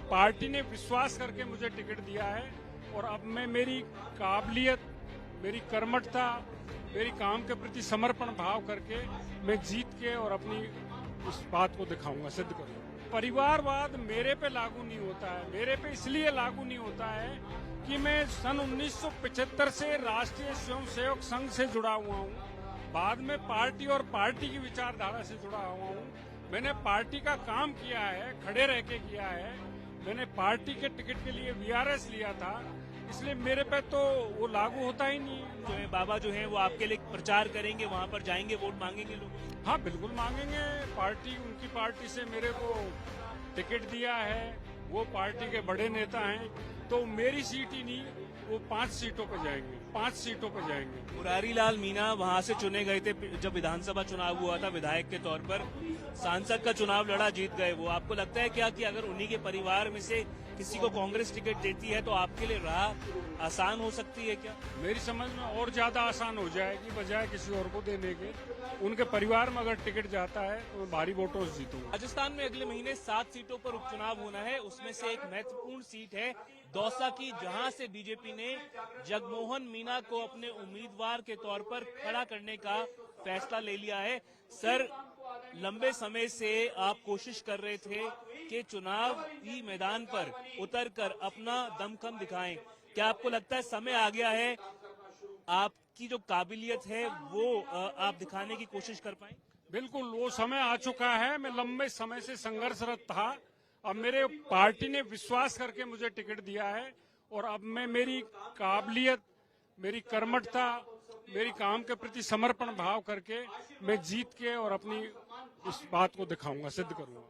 Party ने विश्वास करके मुझे टिकट दिया है और अब मैं मेरी काबिलियत, मेरी कर्मठता, मेरी काम के प्रति समर्पण भाव करके मैं जीत के और अपनी उस बात को दिखाऊंगा, सिद्ध करूंगा। परिवारवाद मेरे पे लागू नहीं होता है। मेरे पे इसलिए लागू नहीं होता है कि मैं सन 1975 से राष्ट्रीय स्वयंसेवक संघ से जुड़ा हुआ हूँ। बाद में पार्टी और पार्टी की विचारधारा से जुड़ा हुआ हूँ। मैंने पार्टी का काम किया है, खड़े रह के किया है। मैंने पार्टी के टिकट के लिए वीआरएस लिया था, इसलिए मेरे पे तो वो लागू होता ही नहीं। जो है बाबा जो है वो आपके लिए प्रचार करेंगे, वहाँ पर जाएंगे, वोट मांगेंगे लोग? हाँ, बिल्कुल मांगेंगे। पार्टी, उनकी पार्टी से मेरे को टिकट दिया है, वो पार्टी के बड़े नेता हैं, तो मेरी सीट ही नहीं, वो 5 सीटों पे जाएंगे, 5 सीटों पे जाएंगे। मुरारी लाल मीणा वहाँ से चुने गए थे जब विधानसभा चुनाव हुआ था, विधायक के तौर पर सांसद का चुनाव लड़ा, जीत गए वो। आपको लगता है क्या कि अगर उन्हीं के परिवार में से किसी को कांग्रेस टिकट देती है तो आपके लिए राह आसान हो सकती है क्या? मेरी समझ में और ज्यादा आसान हो जाएगी, बजाय किसी और को देने के। उनके परिवार में अगर टिकट जाता है तो मैं भारी वोटों से जीतूंगा। राजस्थान में अगले महीने 7 सीटों पर उपचुनाव होना है। उसमें से एक महत्वपूर्ण सीट है दौसा की, जहां से बीजेपी ने जगमोहन मीणा को अपने उम्मीदवार के तौर पर खड़ा करने का फैसला ले लिया है। सर, लंबे समय से आप कोशिश कर रहे थे कि चुनावी मैदान पर उतरकर अपना दमखम दिखाएं। क्या आपको लगता है समय आ गया है, आपकी जो काबिलियत है वो आप दिखाने की कोशिश कर पाए? बिल्कुल, वो समय आ चुका है। मैं लंबे समय से संघर्षरत था। अब मेरे पार्टी ने विश्वास करके मुझे टिकट दिया है और अब मैं मेरी काबिलियत, मेरी कर्मठता, मेरी काम के प्रति समर्पण भाव करके मैं जीत के और अपनी इस बात को दिखाऊंगा, सिद्ध करूंगा।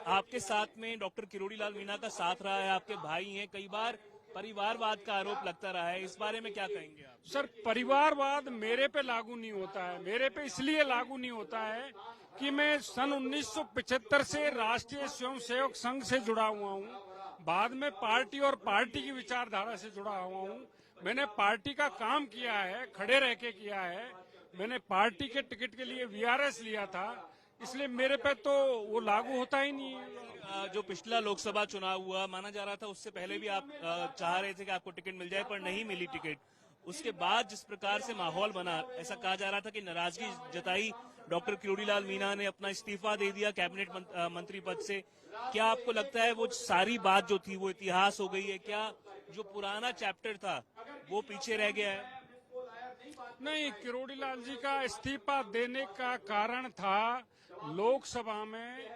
आपके साथ में डॉक्टर किरोड़ी लाल मीणा का साथ रहा है, आपके भाई हैं, कई बार परिवारवाद का आरोप लगता रहा है, इस बारे में क्या कहेंगे आप? सर, परिवारवाद मेरे पे लागू नहीं होता है। मेरे पे इसलिए लागू नहीं होता है कि मैं सन 1975 से राष्ट्रीय स्वयंसेवक संघ से जुड़ा हुआ हूँ। बाद में पार्टी और पार्टी की विचारधारा से जुड़ा हुआ हूँ। मैंने पार्टी का काम किया है, खड़े रह के किया है। मैंने पार्टी के टिकट के लिए वीआरएस लिया था, इसलिए मेरे पे तो वो लागू होता ही नहीं है। जो पिछला लोकसभा चुनाव हुआ, माना जा रहा था उससे पहले भी आप चाह रहे थे कि आपको टिकट मिल जाए, पर नहीं मिली टिकट। उसके बाद जिस प्रकार से माहौल बना, ऐसा कहा जा रहा था कि नाराजगी जताई, डॉक्टर किरोड़ी लाल मीणा ने अपना इस्तीफा दे दिया कैबिनेट मंत्री पद से। क्या आपको लगता है वो सारी बात जो थी वो इतिहास हो गई है? क्या जो पुराना चैप्टर था वो पीछे रह गया है? नहीं, किरोड़ी लाल जी का इस्तीफा देने का कारण था, लोकसभा में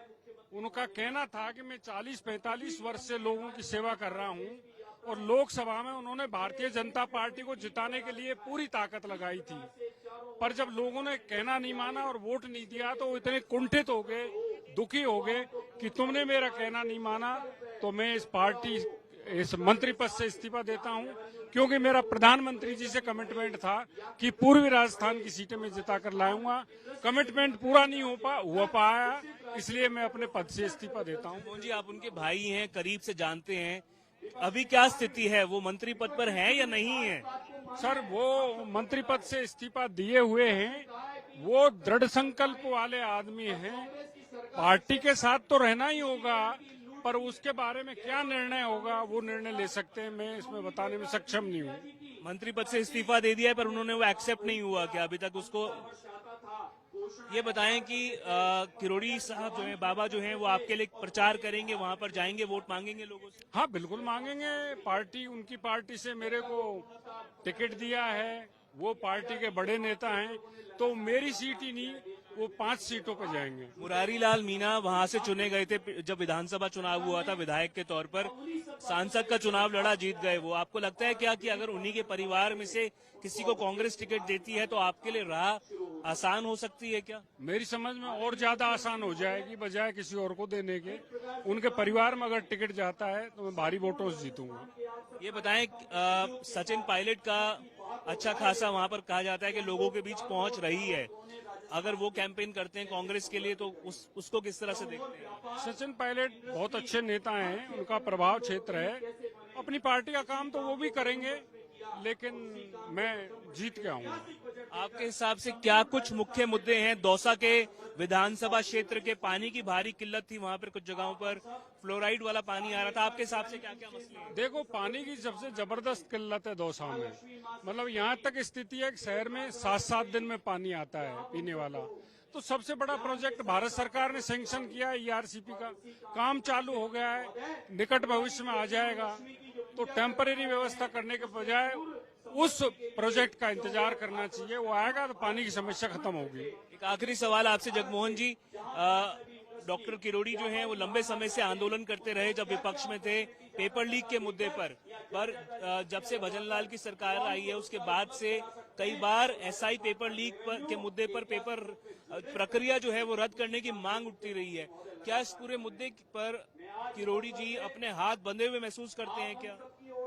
उनका कहना था कि मैं 40-45 वर्ष से लोगों की सेवा कर रहा हूं और लोकसभा में उन्होंने भारतीय जनता पार्टी को जिताने के लिए पूरी ताकत लगाई थी। पर जब लोगों ने कहना नहीं माना और वोट नहीं दिया तो वो इतने कुंठित हो गए, दुखी हो गए कि तुमने मेरा कहना नहीं माना तो मैं इस मंत्री पद से इस्तीफा देता हूं, क्योंकि मेरा प्रधानमंत्री जी से कमिटमेंट था कि पूर्वी राजस्थान की सीटें मैं जिताकर लाऊंगा। कमिटमेंट पूरा नहीं हो पाया, इसलिए मैं अपने पद से इस्तीफा देता हूं। मोहन जी, आप उनके भाई हैं, करीब से जानते हैं, अभी क्या स्थिति है? वो मंत्री पद पर हैं या नहीं है? सर, वो मंत्री पद से इस्तीफा दिए हुए हैं। वो दृढ़ संकल्प वाले आदमी हैं। पार्टी के साथ तो रहना ही होगा, पर उसके बारे में क्या निर्णय होगा वो निर्णय ले सकते हैं, मैं इसमें बताने में सक्षम नहीं हूँ। मंत्री पद से इस्तीफा दे दिया है, पर उन्होंने वो एक्सेप्ट नहीं हुआ क्या अभी तक उसको? ये बताएं कि किरोड़ी साहब जो है, बाबा जो है, वो आपके लिए प्रचार करेंगे, वहाँ पर जाएंगे, वोट मांगेंगे लोगों से? हाँ, बिल्कुल मांगेंगे। पार्टी, उनकी पार्टी से मेरे को टिकट दिया है, वो पार्टी के बड़े नेता हैं, तो मेरी सीट ही नहीं, वो 5 सीटों पर जाएंगे। मुरारी लाल मीणा वहाँ से चुने गए थे जब विधानसभा चुनाव हुआ था, विधायक के तौर पर सांसद का चुनाव लड़ा, जीत गए वो। आपको लगता है क्या कि अगर उन्हीं के परिवार में से किसी को कांग्रेस टिकट देती है तो आपके लिए राह आसान हो सकती है क्या? मेरी समझ में और ज्यादा आसान हो जाएगी, बजाय किसी और को देने के। उनके परिवार में अगर टिकट जाता है तो मैं भारी वोटों से जीतूंगा। ये बताएं, सचिन पायलट का अच्छा खासा वहाँ पर कहा जाता है कि लोगों के बीच पहुंच रही है, अगर वो कैंपेन करते हैं कांग्रेस के लिए तो उसको किस तरह से देखते हैं? सचिन पायलट बहुत अच्छे नेता हैं, उनका प्रभाव क्षेत्र है। अपनी पार्टी का काम तो वो भी करेंगे, लेकिन मैं जीत के आऊंगा। आपके हिसाब से क्या कुछ मुख्य मुद्दे हैं? दौसा के विधानसभा क्षेत्र के पानी की भारी किल्लत थी, वहां पर कुछ जगहों पर फ्लोराइड वाला पानी आ रहा था। आपके हिसाब से क्या क्या मसले हैं? देखो, पानी की सबसे जबरदस्त किल्लत है दौसा में। मतलब यहाँ तक स्थिति है कि शहर में 7-7 दिन में पानी आता है पीने वाला। तो सबसे बड़ा प्रोजेक्ट भारत सरकार ने सैंक्शन किया है ईआरसीपी का, काम चालू हो गया है, निकट भविष्य में आ जाएगा। तो टेम्परेरी व्यवस्था करने के बजाय उस प्रोजेक्ट का इंतजार करना चाहिए, वो आएगा तो पानी की समस्या खत्म होगी। एक आखिरी सवाल आपसे जगमोहन जी, डॉक्टर किरोड़ी जो हैं वो लंबे समय से आंदोलन करते रहे जब विपक्ष में थे पेपर लीक के मुद्दे पर जब से भजनलाल की सरकार आई है उसके बाद से कई बार एसआई पेपर लीक के मुद्दे पर पेपर प्रक्रिया जो है वो रद्द करने की मांग उठती रही है। क्या इस पूरे मुद्दे पर किरोड़ी जी अपने हाथ बंधे हुए महसूस करते हैं क्या?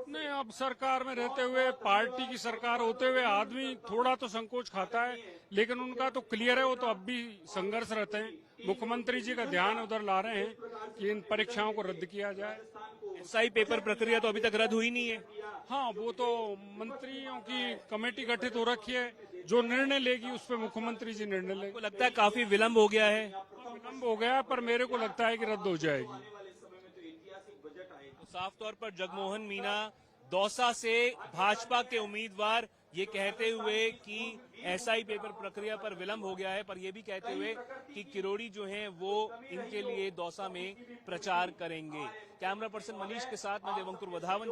नहीं, अब सरकार में रहते हुए, पार्टी की सरकार होते हुए आदमी थोड़ा तो संकोच खाता है, लेकिन उनका तो क्लियर है, वो तो अब भी संघर्ष रहते हैं। मुख्यमंत्री जी का ध्यान उधर ला रहे हैं कि इन परीक्षाओं को रद्द किया जाए। एसआई पेपर प्रक्रिया तो अभी तक रद्द हुई नहीं है। हाँ, वो तो मंत्रियों की कमेटी गठित हो रखी है, जो निर्णय लेगी उस पर मुख्यमंत्री जी निर्णय लेंगे। आपको लगता है काफी विलंब हो गया है? विलंब हो गया, पर मेरे को लगता है कि रद्द हो जाएगी। तो साफ तौर पर जगमोहन मीना दौसा से भाजपा के उम्मीदवार ये कहते हुए कि एसआई पेपर प्रक्रिया पर विलंब हो गया है, पर ये भी कहते हुए कि किरोड़ी जो हैं वो इनके लिए दौसा में प्रचार करेंगे। कैमरा पर्सन मनीष के साथ मैं देवंकुर वधावन।